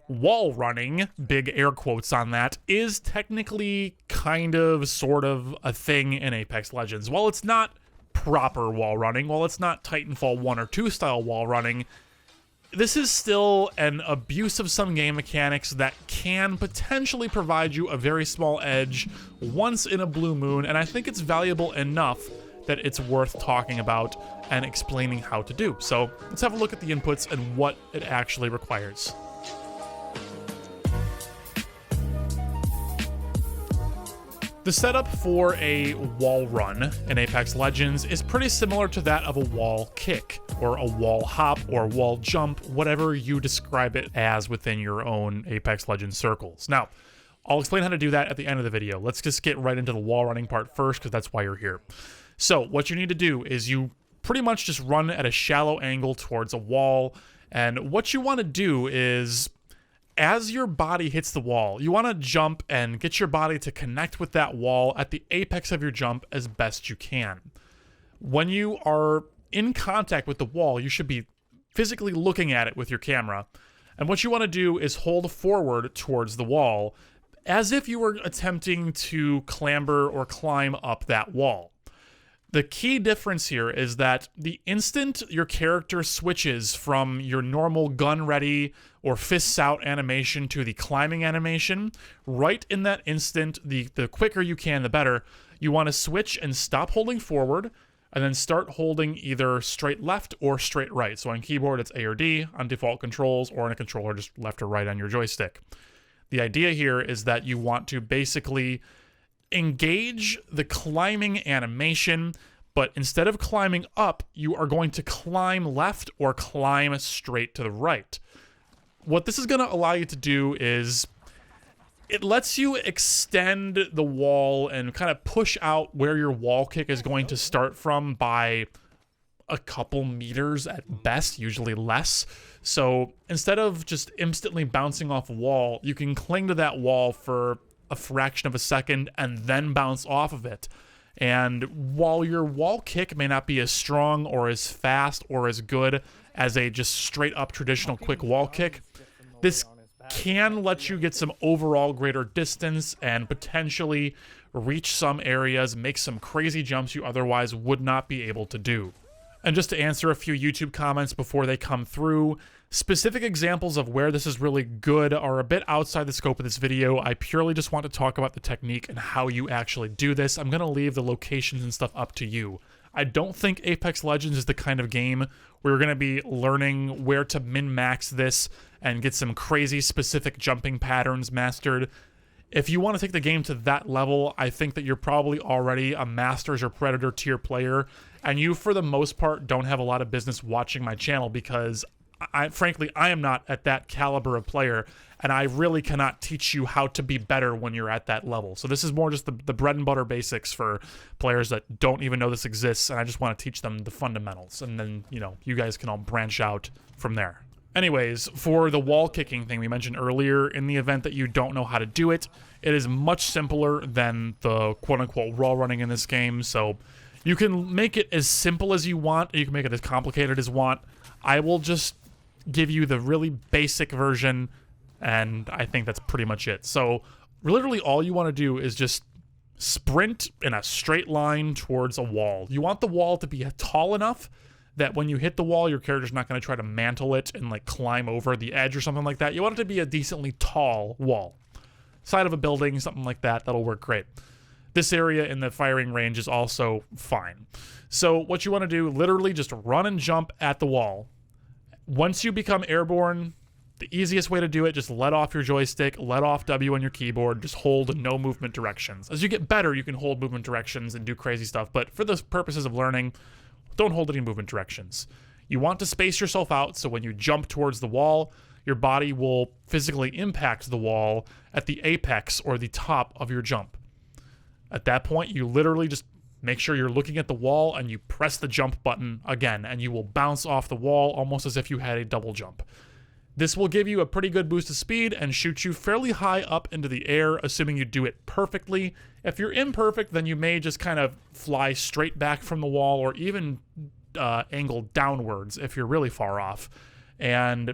wall running, big air quotes on that, is technically kind of sort of a thing in Apex Legends. While it's not proper wall running, while it's not Titanfall 1 or 2 style wall running, this is still an abuse of some game mechanics that can potentially provide you a very small edge once in a blue moon, and I think it's valuable enough that it's worth talking about and explaining how to do. So let's have a look at the inputs and what it actually requires. The setup for a wall run in Apex Legends is pretty similar to that of a wall kick, or a wall hop, or wall jump, whatever you describe it as within your own Apex Legends circles. Now, I'll explain how to do that at the end of the video. Let's just get right into the wall running part first, because that's why you're here. So what you need to do is you pretty much just run at a shallow angle towards a wall, and what you want to do is, as your body hits the wall, you want to jump and get your body to connect with that wall at the apex of your jump as best you can. When you are in contact with the wall, you should be physically looking at it with your camera. And what you want to do is hold forward towards the wall as if you were attempting to clamber or climb up that wall. The key difference here is that the instant your character switches from your normal gun ready or fists out animation to the climbing animation, right in that instant, the quicker you can, the better, you want to switch and stop holding forward and then start holding either straight left or straight right. So on keyboard, it's A or D, on default controls, or on a controller, just left or right on your joystick. The idea here is that you want to basically engage the climbing animation, but instead of climbing up, you are going to climb left or climb straight to the right. What this is going to allow you to do is it lets you extend the wall and kind of push out where your wall kick is going to start from by a couple meters at best, usually less. So instead of just instantly bouncing off a wall, you can cling to that wall for a fraction of a second and then bounce off of it. And while your wall kick may not be as strong or as fast or as good as a just straight up traditional quick wall kick, this can let you get some overall greater distance and potentially reach some areas, make some crazy jumps you otherwise would not be able to do. And just to answer a few YouTube comments before they come through, specific examples of where this is really good are a bit outside the scope of this video. I purely just want to talk about the technique and how you actually do this. I'm going to leave the locations and stuff up to you. I don't think Apex Legends is the kind of game where we're going to be learning where to min-max this and get some crazy specific jumping patterns mastered. If you want to take the game to that level, I think that you're probably already a Masters or Predator tier player, and you, for the most part, don't have a lot of business watching my channel because, frankly, I am not at that caliber of player, and I really cannot teach you how to be better when you're at that level. So this is more just the bread and butter basics for players that don't even know this exists, and I just want to teach them the fundamentals, and then, you know, you guys can all branch out from there. Anyways, for the wall kicking thing we mentioned earlier, in the event that you don't know how to do it, it is much simpler than the quote-unquote wall running in this game, so you can make it as simple as you want, or you can make it as complicated as you want. I will just give you the really basic version, and I think that's pretty much it. So literally all you want to do is just sprint in a straight line towards a wall. You want the wall to be tall enough that when you hit the wall, your character's not going to try to mantle it and like climb over the edge or something like that. You want it to be a decently tall wall. Side of a building, something like that, that'll work great. This area in the firing range is also fine. So what you want to do, literally just run and jump at the wall. Once you become airborne, the easiest way to do it, just let off your joystick, let off W on your keyboard, just hold no movement directions. As you get better, you can hold movement directions and do crazy stuff, but for the purposes of learning, don't hold any movement directions. You want to space yourself out so when you jump towards the wall, your body will physically impact the wall at the apex or the top of your jump. At that point, you literally just make sure you're looking at the wall and you press the jump button again, and you will bounce off the wall almost as if you had a double jump. This will give you a pretty good boost of speed and shoot you fairly high up into the air, assuming you do it perfectly. If you're imperfect, then you may just kind of fly straight back from the wall or even angle downwards if you're really far off. And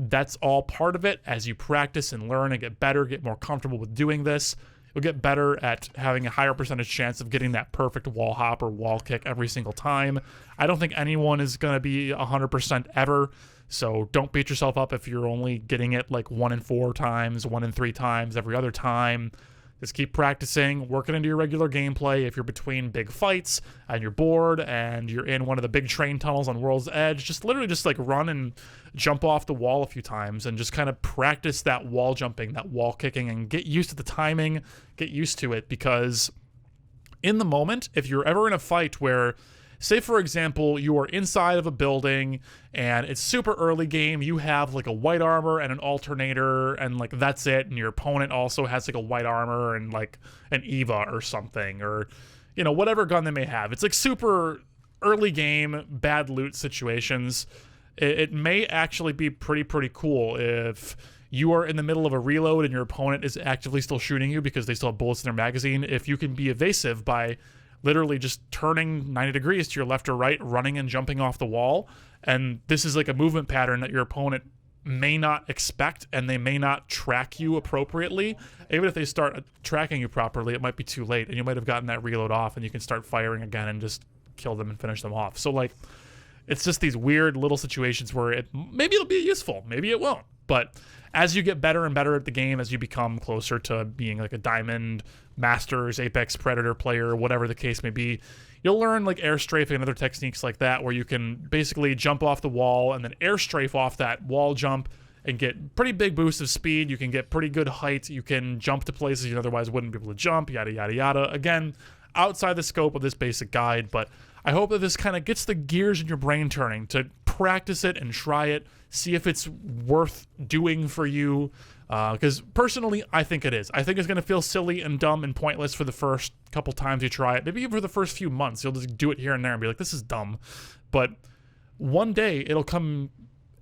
That's all part of it. As you practice and learn and get better, get more comfortable with doing this, you'll get better at having a higher percentage chance of getting that perfect wall hop or wall kick every single time. I don't think anyone is going to be 100% ever, so don't beat yourself up if you're only getting it like 1 in 4 times, 1 in 3 times every other time. Just keep practicing, work it into your regular gameplay. If you're between big fights and you're bored and you're in one of the big train tunnels on World's Edge, just literally just like run and jump off the wall a few times and just kind of practice that wall jumping, that wall kicking, and get used to the timing, get used to it. Because in the moment, if you're ever in a fight where, say for example, you are inside of a building and it's super early game, you have like a white armor and an alternator and like that's it, and your opponent also has like a white armor and like an Eva or something, or you know, whatever gun they may have. It's like super early game, bad loot situations. It may actually be pretty cool if you are in the middle of a reload and your opponent is actively still shooting you because they still have bullets in their magazine. If you can be evasive by literally just turning 90 degrees to your left or right, running and jumping off the wall. And this is like a movement pattern that your opponent may not expect, and they may not track you appropriately. Even if they start tracking you properly, it might be too late, and you might have gotten that reload off, and you can start firing again and just kill them and finish them off. So like, it's just these weird little situations where maybe it'll be useful, maybe it won't. But as you get better and better at the game, as you become closer to being like a Diamond, Masters, Apex Predator player, whatever the case may be, you'll learn like air strafing and other techniques like that, where you can basically jump off the wall and then air strafe off that wall jump and get pretty big boosts of speed. You can get pretty good height. You can jump to places you otherwise wouldn't be able to jump, yada, yada, yada. Again, outside the scope of this basic guide, but I hope that this kind of gets the gears in your brain turning to practice it and try it, see if it's worth doing for you. Because personally, I think it is. I think it's going to feel silly and dumb and pointless for the first couple times you try it. Maybe even for the first few months, you'll just do it here and there and be like, this is dumb. But one day, it'll come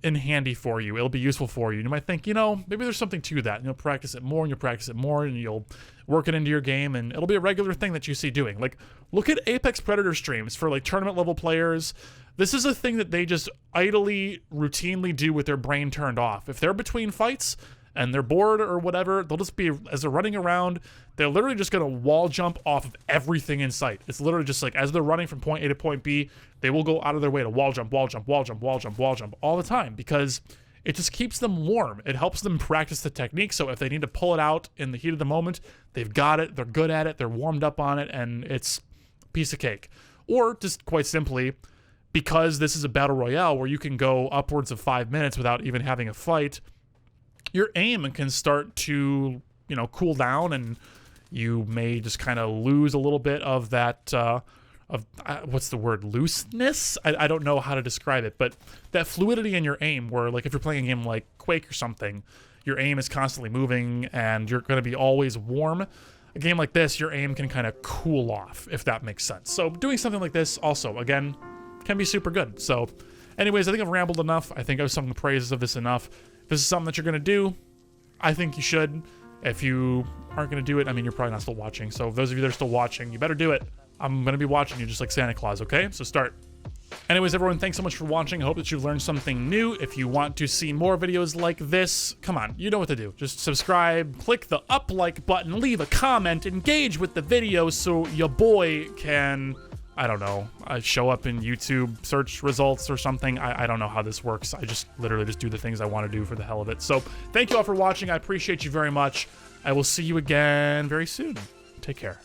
in handy for you. It'll be useful for you. You might think, you know, maybe there's something to that. And you'll practice it more and you'll practice it more and you'll work it into your game, and it'll be a regular thing that you see doing. Like, look at Apex Predator streams for like tournament level players. This is a thing that they just idly, routinely do with their brain turned off. If they're between fights and they're bored or whatever, they'll just be, as they're running around, they're literally just going to wall jump off of everything in sight. It's literally just like, as they're running from point A to point B, they will go out of their way to wall jump, wall jump, wall jump, wall jump, wall jump all the time, because it just keeps them warm. It helps them practice the technique, so if they need to pull it out in the heat of the moment, they've got it, they're good at it, they're warmed up on it, and it's a piece of cake. Or just quite simply, because this is a battle royale where you can go upwards of 5 minutes without even having a fight, your aim can start to, you know, cool down, and you may just kind of lose a little bit of that, what's the word, looseness? I don't know how to describe it, but that fluidity in your aim, where like if you're playing a game like Quake or something, your aim is constantly moving and you're going to be always warm. A game like this, your aim can kind of cool off, if that makes sense. So doing something like this also, again, can be super good. So anyways, I think I've rambled enough. I think I've sung the praises of this enough. If this is something that you're going to do, I think you should. If you aren't going to do it, I mean, you're probably not still watching. So those of you that are still watching, you better do it. I'm going to be watching you just like Santa Claus, okay? So start. Anyways, everyone, thanks so much for watching. I hope that you've learned something new. If you want to see more videos like this, come on, you know what to do. Just subscribe, click the up like button, leave a comment, engage with the video so your boy can, I don't know, show up in YouTube search results or something. I don't know how this works. I just literally just do the things I want to do for the hell of it. So thank you all for watching. I appreciate you very much. I will see you again very soon. Take care.